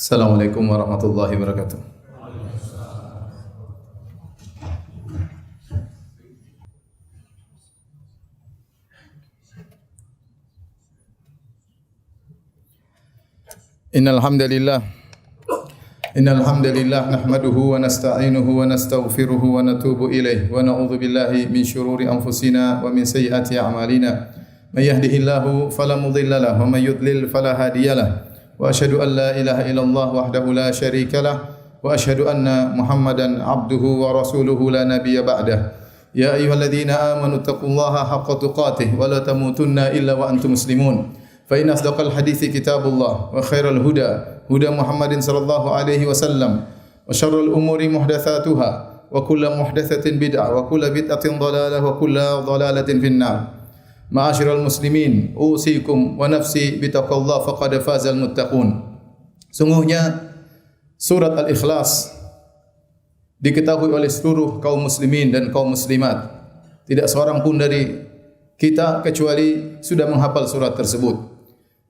Assalamualaikum warahmatullahi wabarakatuh. Innal hamdalillah nahmaduhu wa nasta'inuhu wa nastaghfiruhu wa natubu ilayh wa na'udzu billahi min shururi anfusina wa min sayyiati a'malina. May yahdihillahu fala mudilla lahu wa may yudlil fala hadiyalah. Wa asyhadu an la ilaha illallah wahdahu la syarika lah wa asyhadu anna Muhammadan abduhu wa rasuluhu la nabiyya ba'dah. Ya ayyuhalladzina amanu taqullaha haqqa tuqatih wa la tamutunna illa wa antum muslimun. Fa inna asdaqal hadithi kitabullah wa khairal huda huda Muhammadin sallallahu alaihi wasallam wa syarrul umuri muhdatsatuha wa kullu muhdatsatin bid'ah wa kullu bid'atin dhalalah wa kullu dhalalatin finnar. Ma'asyiral muslimin, usikum wa nafsi bitaqwallah faqad fazal muttaqun. Sungguhnya surat Al-Ikhlas diketahui oleh seluruh kaum muslimin dan kaum muslimat. Tidak seorang pun dari kita kecuali sudah menghafal surat tersebut.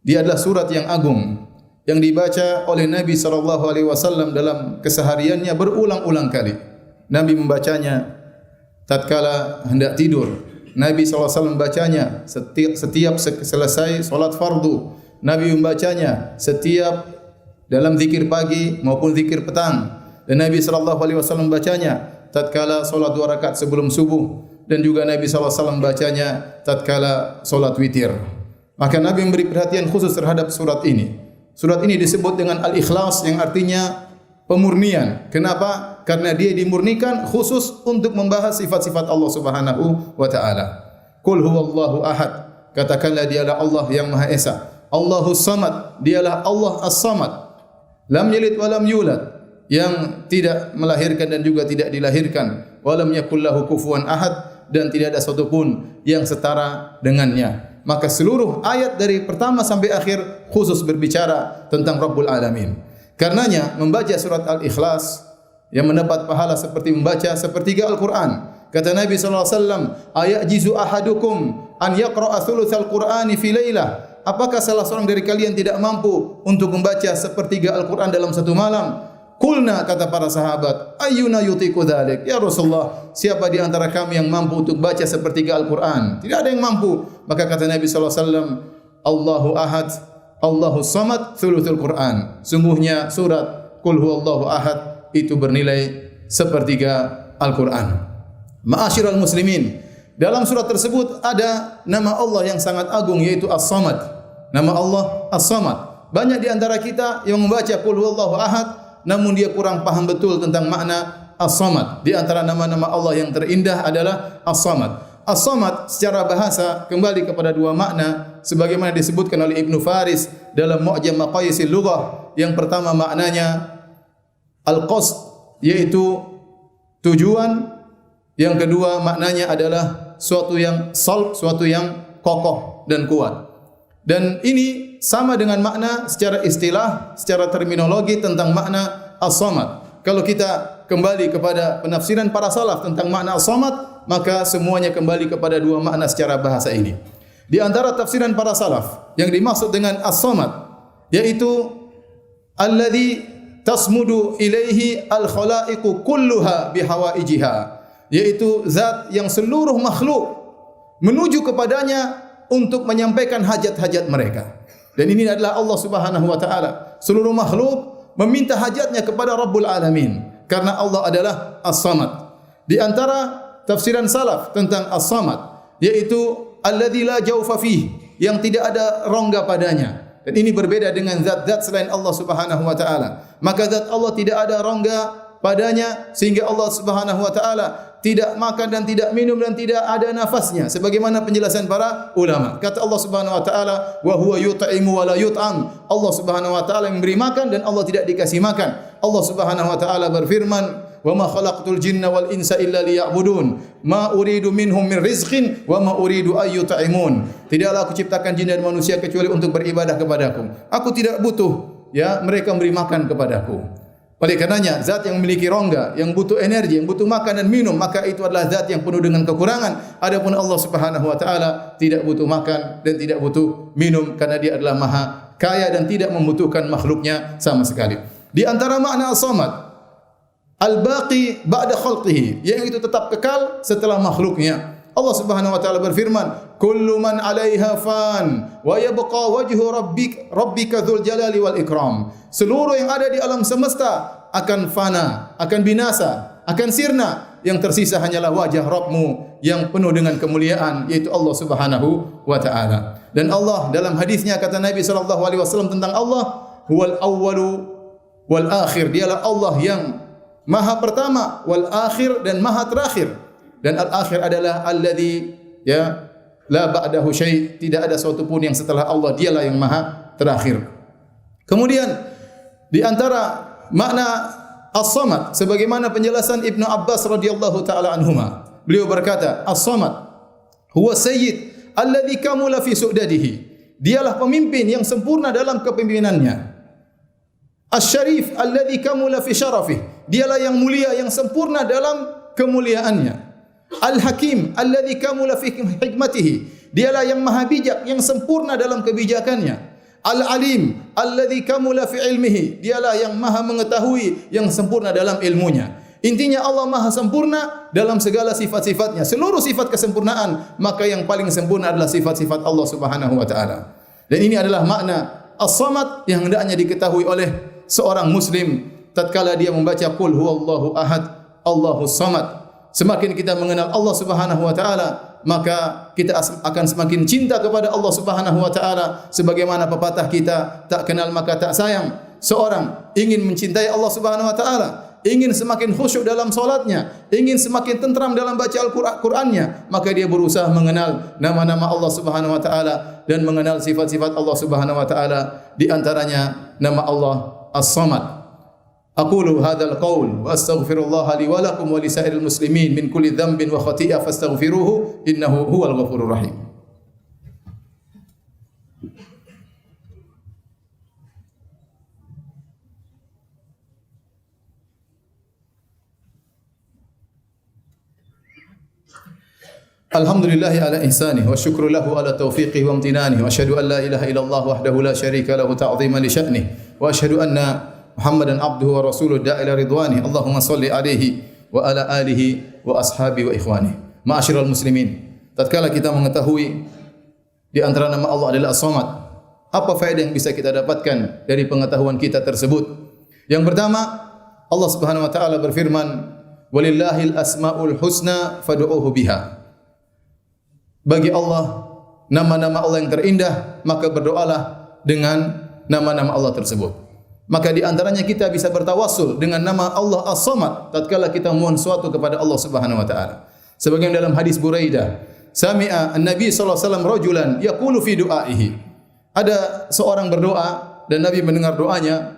Dia adalah surat yang agung yang dibaca oleh Nabi sallallahu alaihi wasallam dalam kesehariannya berulang-ulang kali. Nabi membacanya tatkala hendak tidur. Nabi SAW membacanya setiap selesai solat fardu. Nabi membacanya setiap dalam zikir pagi maupun zikir petang. Dan Nabi SAW membacanya tatkala solat 2 rakaat sebelum subuh. Dan juga Nabi SAW membacanya tatkala solat witir. Maka Nabi memberi perhatian khusus terhadap surat ini. Surat ini disebut dengan Al-Ikhlas yang artinya pemurnian. Kenapa? Karena dia dimurnikan khusus untuk membahas sifat-sifat Allah Subhanahu wa taala. Qul huwallahu ahad. Katakanlah dialah Allah yang Maha Esa. Allahus Samad, dialah Allah As-Samad. Lam yalid wa lam yulad, yang tidak melahirkan dan juga tidak dilahirkan. Wa lam yakul lahu kufuwan ahad, dan tidak ada satu pun yang setara dengannya. Maka seluruh ayat dari pertama sampai akhir khusus berbicara tentang Rabbul Alamin. Karenanya membaca surat Al-Ikhlas yang mendapat pahala seperti membaca sepertiga Al-Quran. Kata Nabi SAW, ayajizu ahadukum an yaqra'a thulutsal Qur'ani fi lailah. Apakah salah seorang dari kalian tidak mampu untuk membaca sepertiga Al-Quran dalam satu malam? Qulna, kata para sahabat, ayyuna yutiqu dzalik? Ya Rasulullah, siapa di antara kami yang mampu untuk baca sepertiga Al-Quran? Tidak ada yang mampu. Maka kata Nabi SAW, Allahu ahad, Allahu samad, thuluthul Quran. Sungguhnya surat Qul huwallahu ahad itu bernilai sepertiga Al-Quran. Ma'asyiral muslimin, dalam surat tersebut ada nama Allah yang sangat agung, yaitu As-Samad. Nama Allah As-Samad. Banyak di antara kita yang membaca Qul huwallahu ahad, namun dia kurang paham betul tentang makna As-Samad. Di antara nama-nama Allah yang terindah adalah As-Samad. As-Samad secara bahasa kembali kepada dua makna sebagaimana disebutkan oleh Ibnu Faris dalam Mu'jam Maqayisil Lughah. Yang pertama maknanya al-qasd, yaitu tujuan. Yang kedua maknanya adalah suatu yang salb, suatu yang kokoh dan kuat. Dan ini sama dengan makna secara istilah, secara terminologi tentang makna As-Samad. Kalau kita kembali kepada penafsiran para salaf tentang makna As-Samad, maka semuanya kembali kepada dua makna secara bahasa ini. Di antara tafsiran para salaf yang dimaksud dengan As-Samad yaitu alladzi tasmudu ilaihi al-khalaiqu kulluha bihawaijiha, yaitu zat yang seluruh makhluk menuju kepadanya untuk menyampaikan hajat-hajat mereka. Dan ini adalah Allah Subhanahu wa taala. Seluruh makhluk meminta hajatnya kepada Rabbul Alamin karena Allah adalah As-Samad. Di antara tafsiran salaf tentang As-Samad yaitu alladzi la jawfa fihi, yang tidak ada rongga padanya. Dan ini berbeda dengan zat-zat selain Allah Subhanahu wa taala. Maka zat Allah tidak ada rongga padanya sehingga Allah Subhanahu wa taala tidak makan dan tidak minum dan tidak ada nafasnya sebagaimana penjelasan para ulama. Kata Allah Subhanahu wa taala, wa huwa yut'imu wa la yut'am. Allah Subhanahu wa taala yang memberi makan dan Allah tidak dikasih makan. Allah Subhanahu wa taala berfirman, wa ma khalaqtul jinna wal insa illa liya'budun ma uridu minhum min rizqin wa ma uridu ay yut'imun. Tidaklah aku ciptakan jin dan manusia kecuali untuk beribadah kepadaku. Aku tidak butuh mereka memberi makan kepadaku. Oleh karenanya zat yang memiliki rongga, yang butuh energi, yang butuh makan dan minum, maka itu adalah zat yang penuh dengan kekurangan. Adapun Allah Subhanahu wa taala tidak butuh makan dan tidak butuh minum karena Dia adalah Maha kaya dan tidak membutuhkan makhluknya sama sekali. Di antara makna as-samad, al-baqi ba'da khalqihi, yang itu tetap kekal setelah makhluknya. Allah Subhanahu wa taala berfirman, "Kullu man 'alaiha fan wa yabqa wajhu rabbika dzul jalali wal ikram." Seluruh yang ada di alam semesta akan fana, akan binasa, akan sirna. Yang tersisa hanyalah wajah Rabbmu yang penuh dengan kemuliaan, yaitu Allah Subhanahu wa taala. Dan Allah dalam hadisnya kata Nabi sallallahu alaihi wasallam tentang Allah, "Huwal awwalu wal akhir." Dialah Allah yang maha pertama, wal akhir, dan maha terakhir. Dan al-akhir adalah alladzi la ba'dahu syai', tidak ada sesuatu pun yang setelah Allah, dialah yang maha terakhir. Kemudian di antara makna as-samad sebagaimana penjelasan Ibnu Abbas radhiyallahu taala anhuma, beliau berkata, as-samad huwa sayyid alladzi kamula fi su'dadihi. Dialah pemimpin yang sempurna dalam kepemimpinannya. Asy-syarif alladzi kamula fi syarafih. Dialah yang mulia yang sempurna dalam kemuliaannya. Al-Hakim alladzi kamula fi hikmatihi. Dialah yang maha bijak yang sempurna dalam kebijakannya. Al-Alim alladzi kamula fi ilmihi. Dialah yang maha mengetahui yang sempurna dalam ilmunya. Intinya Allah maha sempurna dalam segala sifat-sifatnya. Seluruh sifat kesempurnaan, maka yang paling sempurna adalah sifat-sifat Allah Subhanahu wa taala. Dan ini adalah makna as-samad yang hendaknya diketahui oleh seorang muslim tatkala dia membaca qul huwallahu ahad, Allahus samad. Semakin kita mengenal Allah Subhanahu wa taala, maka kita akan semakin cinta kepada Allah Subhanahu wa taala. Sebagaimana pepatah kita, tak kenal maka tak sayang. Seorang ingin mencintai Allah Subhanahu wa taala, ingin semakin khusyuk dalam salatnya, ingin semakin tentram dalam baca Al-Qur'annya, maka dia berusaha mengenal nama-nama Allah Subhanahu wa taala dan mengenal sifat-sifat Allah Subhanahu wa taala, di antaranya nama Allah As-Samad. Aqulu hadzal qaul wa astaghfirullah li wa lakum wa li sa'iril muslimin min kulli dhanbin wa khati'ah fastaghfiruhu innahu huwal ghafurur rahim. Alhamdulillahi ala ihsanih wa syukru lahu ala taufiqihi wa amtinanih wa asyhadu an la ilaha illallah wahdahu la syarika lahu ta'ziman li sya'nih wa asyhadu anna Muhammadan abduhu wa rasuluh da'ila ridwani. Allahumma salli alaihi wa ala alihi wa ashabi wa ikhwani. Ma'asyiral muslimin, tatkala kita mengetahui di antara nama Allah adalah As-Samad, apa faedah yang bisa kita dapatkan dari pengetahuan kita tersebut? Yang pertama, Allah Subhanahu wa taala berfirman, "Walillahil asmaul husna fad'uuhu biha." Bagi Allah nama-nama Allah yang terindah, maka berdoalah dengan nama-nama Allah tersebut. Maka di antaranya kita bisa bertawassul dengan nama Allah As-Samad tatkala kita mohon sesuatu kepada Allah Subhanahu wa taala. Sebagaimana dalam hadis Buraidah, sami'a an-nabi sallallahu alaihi wasallam rajulan yaqulu fi du'aihi. Ada seorang berdoa dan Nabi mendengar doanya.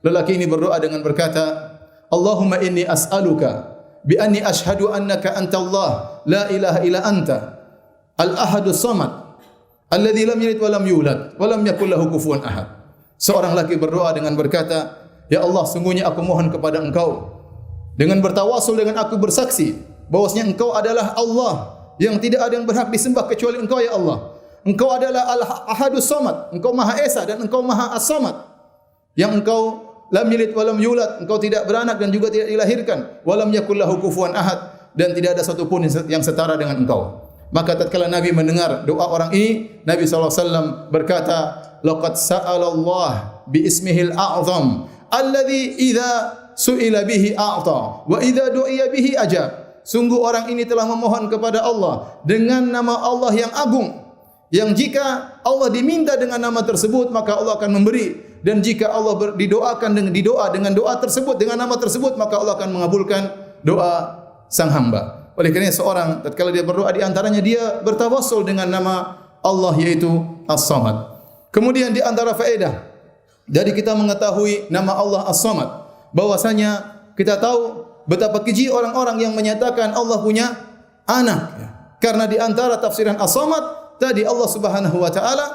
Lelaki ini berdoa dengan berkata, "Allahumma inni as'aluka bi anni asyhadu annaka antallah la ilaha illa anta al-ahadus samad alladzi lam yalid wa lam yulad wa lam yakul lahu kufuwan ahad." Seorang laki berdoa dengan berkata, "Ya Allah, sungguhnya aku mohon kepada Engkau dengan bertawassul dengan aku bersaksi bahwasanya Engkau adalah Allah yang tidak ada yang berhak disembah kecuali Engkau, ya Allah. Engkau adalah Al-Ahadus Samad, Engkau Maha Esa dan Engkau Maha As-Samad. Yang Engkau lam yalid wa lam yulad, Engkau tidak beranak dan juga tidak dilahirkan, wa lam yakul lahu kufuwan ahad, dan tidak ada satu pun yang setara dengan Engkau." Maka tatkala Nabi mendengar doa orang ini, Nabi SAW berkata, "Laqad sa'ala Allah bi ismihil a'zam alladzi idza su'ila bihi a'ta wa idza du'iya bihi ajab." Sungguh orang ini telah memohon kepada Allah dengan nama Allah yang agung, yang jika Allah diminta dengan nama tersebut maka Allah akan memberi, dan jika Allah didoakan dengan doa tersebut dengan nama tersebut maka Allah akan mengabulkan doa sang hamba. Oleh kerana seorang tatkala dia berdoa di antaranya dia bertawassul dengan nama Allah yaitu As-Samad. Kemudian di antara faedah dari kita mengetahui nama Allah As-Samad, bahwasanya kita tahu betapa keji orang-orang yang menyatakan Allah punya anak. Karena di antara tafsiran As-Samad tadi, Allah Subhanahu wa taala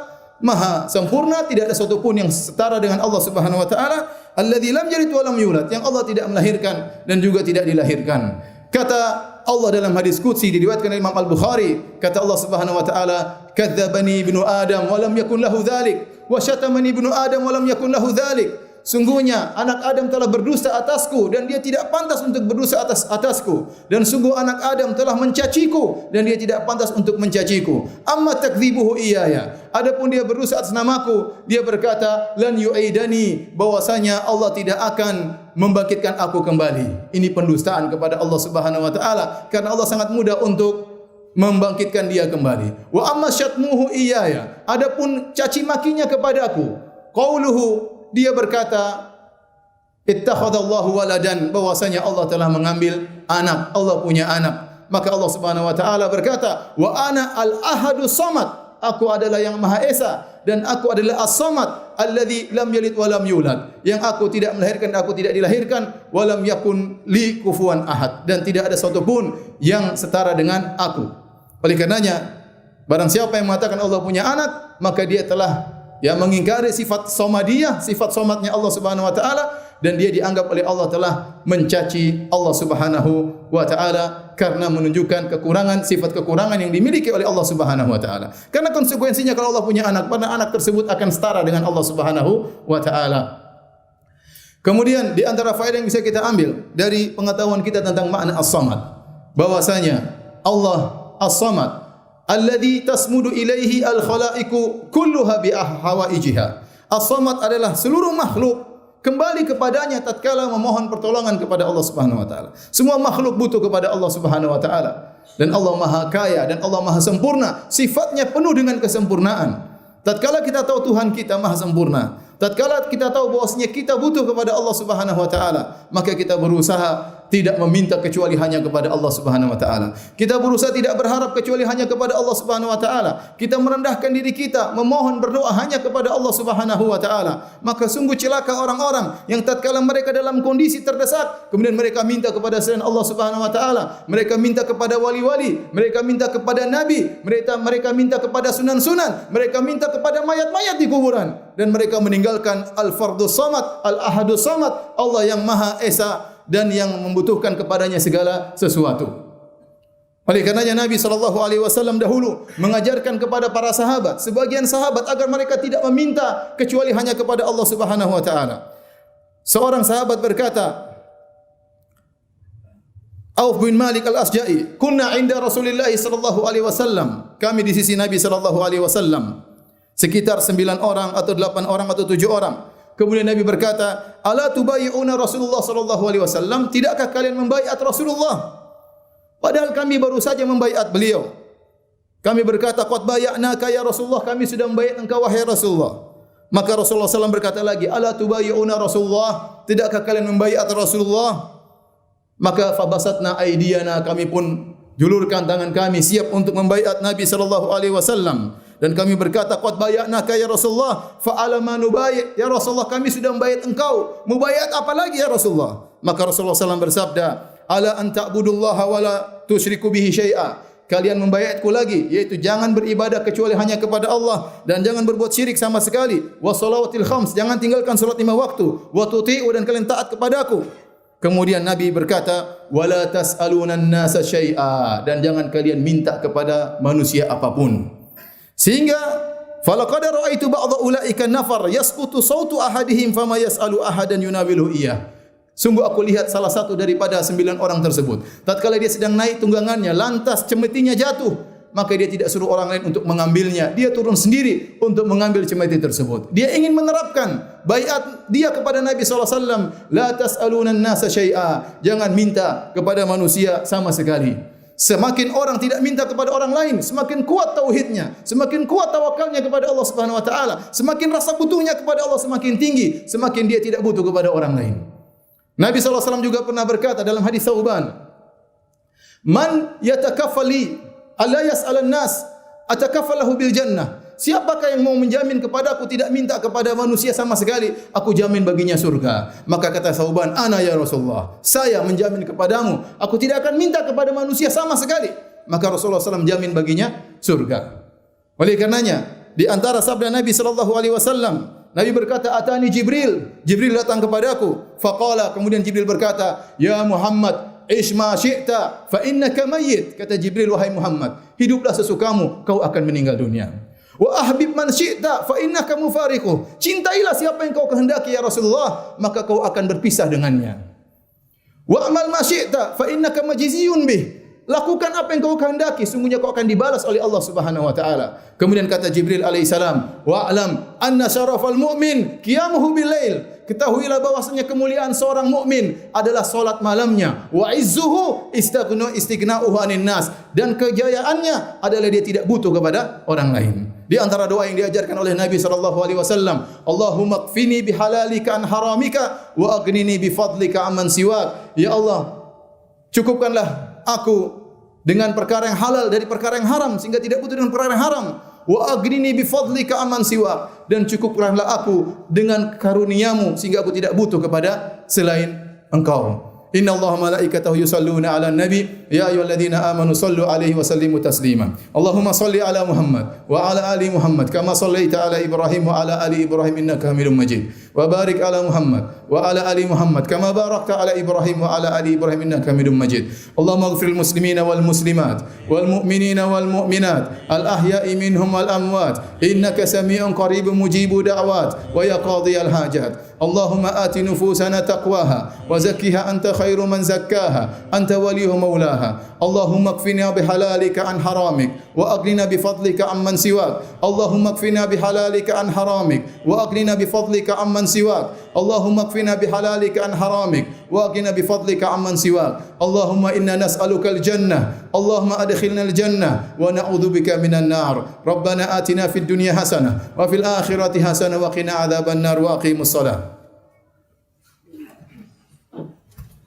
maha sempurna, tidak ada satu pun yang setara dengan Allah Subhanahu wa taala. Alladzi lam yalid wa lam yulad, yang Allah tidak melahirkan dan juga tidak dilahirkan. Kata Allah dalam hadis qudsi diriwayatkan oleh Imam Al-Bukhari, kata Allah Subhanahu wa taala, "Kadzdzabani ibnu Adam wa lam yakun lahu dzalik wa syatamani ibnu Adam wa lam yakun lahu dzalik. Sungguhnya anak Adam telah berdusta atasku dan dia tidak pantas untuk berdusta atasku. Dan sungguh anak Adam telah mencaciku dan dia tidak pantas untuk mencaciku. Amma takdzibuhu iyaya. Adapun dia berdusta atas namaku, dia berkata lan yu'idani, bahwasanya Allah tidak akan membangkitkan aku kembali. Ini pendustaan kepada Allah Subhanahu wa taala karena Allah sangat mudah untuk membangkitkan dia kembali. Wa amma syatmuhu iyaya. Adapun caci makinya kepadaku, qauluhu, dia berkata, ittakhadallahu waladan, bahwasanya Allah telah mengambil anak, Allah punya anak. Maka Allah Subhanahu wa taala berkata, wa ana al-ahadus samad, aku adalah yang Maha Esa dan aku adalah as-samad alladzi lam yalid wa lam yulad, yang aku tidak melahirkan dan aku tidak dilahirkan, wa lam yakun li kufuwan ahad, dan tidak ada satu pun yang setara dengan aku. Oleh karenanya, barang siapa yang mengatakan Allah punya anak, maka dia telah mengingkari sifat somadiyah, sifat somadnya Allah Subhanahu wa taala, dan dia dianggap oleh Allah telah mencaci Allah Subhanahu wa taala karena menunjukkan kekurangan, sifat kekurangan yang dimiliki oleh Allah Subhanahu wa taala. Karena konsekuensinya kalau Allah punya anak, pada anak tersebut akan setara dengan Allah Subhanahu wa taala. Kemudian di antara faedah yang bisa kita ambil dari pengetahuan kita tentang makna as-samad, bahwasanya Allah as-samad alladzi tasmudu ilaihi al-khalaiqu kulluha bi hawaijiha. As-samad adalah seluruh makhluk kembali kepadanya tatkala memohon pertolongan kepada Allah Subhanahu wa taala. Semua makhluk butuh kepada Allah Subhanahu wa taala. Dan Allah Maha Kaya dan Allah Maha Sempurna, sifatnya penuh dengan kesempurnaan. Tatkala kita tahu Tuhan kita Maha Sempurna, tatkala kita tahu bahwasanya kita butuh kepada Allah Subhanahu wa taala, maka kita berusaha tidak meminta kecuali hanya kepada Allah Subhanahu wa taala. Kita berusaha tidak berharap kecuali hanya kepada Allah Subhanahu wa taala. Kita merendahkan diri kita, memohon berdoa hanya kepada Allah Subhanahu wa taala. Maka sungguh celaka orang-orang yang tatkala mereka dalam kondisi terdesak, kemudian mereka minta kepada selain Allah Subhanahu wa taala. Mereka minta kepada wali-wali, mereka minta kepada nabi, mereka minta kepada sunan-sunan, mereka minta kepada mayat-mayat di kuburan, dan mereka meninggalkan al-fardus samad, al-ahadus samad, Allah yang Maha Esa dan yang membutuhkan kepadanya segala sesuatu. Oleh karenanya Nabi SAW dahulu mengajarkan kepada para sahabat, sebagian sahabat, agar mereka tidak meminta kecuali hanya kepada Allah Subhanahu wa taala. Seorang sahabat berkata, Auf bin Malik al-Asja'i, kunna 'inda Rasulillah sallallahu alaihi wasallam. Kami di sisi Nabi sallallahu alaihi wasallam. Sekitar 9 orang atau 8 orang atau 7 orang. Kemudian Nabi berkata, "Ala tubayyi'una Rasulullah sallallahu alaihi wasallam? Tidakkah kalian membaiat Rasulullah?" Padahal kami baru saja membaiat beliau. Kami berkata, "Qad bay'naka ya Rasulullah, kami sudah membaiat engkau wahai Rasulullah." Maka Rasulullah SAW berkata lagi, "Ala tubayyi'una Rasulullah? Tidakkah kalian membaiat Rasulullah?" Maka fabasatna aydiyana, kami pun julurkan tangan kami siap untuk membaiat Nabi sallallahu alaihi wasallam. Dan kami berkata, qad bay'naka ya Rasulullah, fa ala ma nubai', ya Rasulullah, kami sudah membaiat engkau, membaiat apa lagi ya Rasulullah? Maka Rasulullah SAW bersabda, ala an ta'budullaha wa la tusyriku bihi syai'a. Kalian membaiatku lagi, yaitu jangan beribadah kecuali hanya kepada Allah dan jangan berbuat syirik sama sekali. Wa shalawatil khams, jangan tinggalkan salat 5 waktu. Wa tuti'u, dan kalian taat kepadaku. Kemudian Nabi berkata, wala tas'aluna an-nasa syai'a, dan jangan kalian minta kepada manusia apapun. Sehingga falaqad ra'aitu ba'dha ulaika nafar yasqutu sautu ahadihim fama yas'alu ahadan yunawilu iyah. Sungguh aku lihat salah satu daripada 9 orang tersebut, tatkala dia sedang naik tunggangannya, lantas cemetinya jatuh, maka dia tidak suruh orang lain untuk mengambilnya, dia turun sendiri untuk mengambil cemeti tersebut. Dia ingin menerapkan baiat dia kepada Nabi SAW, la tas'aluna an-nasa syai'a, jangan minta kepada manusia sama sekali. Semakin orang tidak minta kepada orang lain, semakin kuat tauhidnya, semakin kuat tawakalnya kepada Allah Subhanahu wa taala, semakin rasa butuhnya kepada Allah semakin tinggi, semakin dia tidak butuh kepada orang lain. Nabi SAW juga pernah berkata dalam hadis Thauban, man yatakaffali alla yas'alan nas atakaffalahu bil jannah. Siapakah yang mau menjamin kepadaku tidak minta kepada manusia sama sekali, aku jamin baginya surga. Maka kata Thauban, ana ya Rasulullah, saya menjamin kepadamu, aku tidak akan minta kepada manusia sama sekali. Maka Rasulullah SAW jamin baginya surga. Oleh karenanya, di antara sabda Nabi SAW, Nabi berkata, atani Jibril, Jibril datang kepadaku. Faqala, kemudian Jibril berkata, ya Muhammad, ishma syi'ta fa innaka mayyit. Kata Jibril, wahai Muhammad, hiduplah sesukamu, kau akan meninggal dunia. Wa ahbib man syi'ta fa innaka mufariquh. Cintailah siapa yang kau kehendaki ya Rasulullah, maka kau akan berpisah dengannya. Wa amal ma syi'ta fa innaka majziyun bih. Lakukan apa yang kau kehendaki, sungguhnya kau akan dibalas oleh Allah Subhanahu wa taala. Kemudian kata Jibril alaihi salam, "Wa alam anna syarafal mu'min qiyamuhu bil lail." Ketahuilah bahwasanya kemuliaan seorang mukmin adalah salat malamnya. Wa izzuhu istighna'uhu 'anil nas, dan kejayaannya adalah dia tidak butuh kepada orang lain. Di antara doa yang diajarkan oleh Nabi sallallahu alaihi wasallam, Allahumma kfini bihalalika an haramika wa aghnini bifadlika amman siwak. Ya Allah, cukupkanlah aku dengan perkara yang halal dari perkara yang haram sehingga tidak butuh dengan perkara yang haram. Wa aghnini bifadlika amman siwak, dan cukupkanlah aku dengan karuniamu sehingga aku tidak butuh kepada selain Engkau. Inna Allah malaikatahu yusalluna ala nabi ya ayyuhalladzina amanu sallu alaihi wa sallimu taslima. Allahumma salli ala Muhammad wa ala ali Muhammad kama sallaita ala Ibrahim wa ala ali Ibrahim innaka Hamidum Majid. Wa barik ala Muhammad wa ala ali Muhammad kama barakta ala Ibrahim wa ala ali Ibrahim innaka Hamidum Majid. Allahumma ighfir lil muslimina wal muslimat wal mu'minina wal mu'minat al ahya'i minhum wal amwat innaka sami'un qaribun mujibu da'wat wa ya qadhiyal hajat. Allahumma ati nufusana taqwaha wa zakkiha anta khairu man zakkaha anta waliyuha maulaha. Allahumma kfina bihalalika an haramik wa aghnina bifadlika amman siwak. Allahumma kfina bihalalika an haramik wa aghnina bifadlika amman siwak. Allahumma kfina bihalalika an haramik wa aghnina bifadlika amman siwak. Allahumma inna nas'aluka al-jannah. Allahumma adkhilna al-jannah wa na'udzubika minan nar. Rabbana atina fid dunya hasanah wa fil akhirati hasanah wa qina adzaban nar wa aqimus salat.